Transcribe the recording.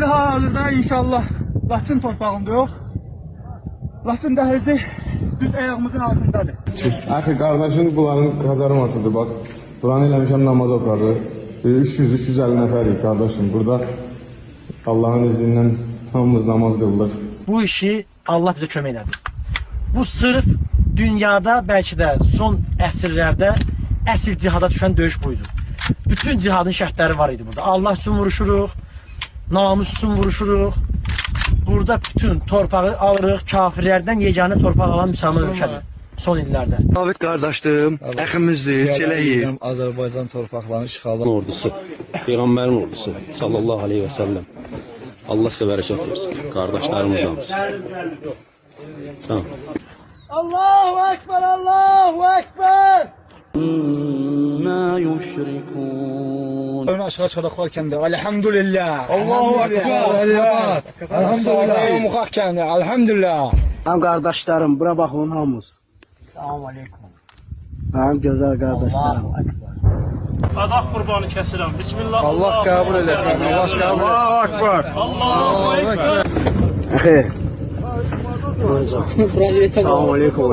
İndi hal-hazırda inşallah Laçın torpağında yox. Laçın dəhlizi düz ayağımızın altındadır. Axı qardaşın bunların kazarmasıdır, bax. Buranı eləmişəm namaz otağı. 300-350 nəfərik qardaşım. Burada Allahın izindən hamımız namaz qıldıq. Bu işi Allah bizə kömək elədi. Bu sırf dünyada bəlkə də son əsrlərdə əsl cihada düşən döyüş buydu. Bütün cihadın şərtləri var idi burada. Allah üçün vuruşuruq, namus üçün vuruşuruq. Burada bütün torpağı alırıq, kafirlərdən yeganə torpaq alan müsəlman ölkədir son illərdə. Sabit qardaşdım, əximizdir, çeləyir. Azərbaycan torpaqlarının işğalı ordusu, Peyğəmbərin ordusu sallallahu aleyhi və səlləm. Allah sizə bərəkət versin, qardaşlarımız hamısı. Sağ olun. Allahu Ekber, Allahu Ekber! Ma yuşrikun. Ön aşağı çıxaraqlarkən də elhamdülillah. Allahu Ekber! Elhamdülillah. Muxaq kəndi, elhamdülillah. Mənim qardaşlarım, bura baxın hamınız. Selamun Aleyküm. Mənim gözəl qardaşlarım. Adaq qurbanı kəsirəm. Bismillah. Allah qəbul eləsin. Allah qəbul. Allahu Ekber! Allahu Ekber. Xeyr. Selamun Aleyküm.